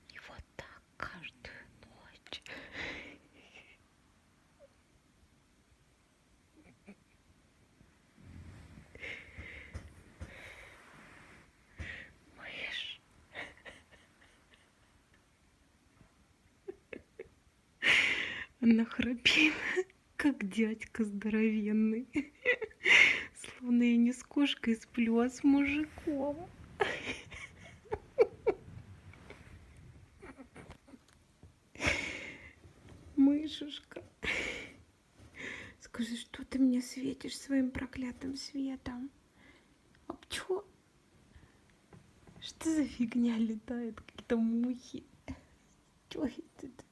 И вот так каждую ночь. Мышь. Она храпит, как дядька здоровенный. Словно я не с кошкой сплю, а с мужиком. Мышушка. Скажи, что ты мне светишь своим проклятым светом? А чё? Что за фигня летает? Какие-то мухи. Чё это?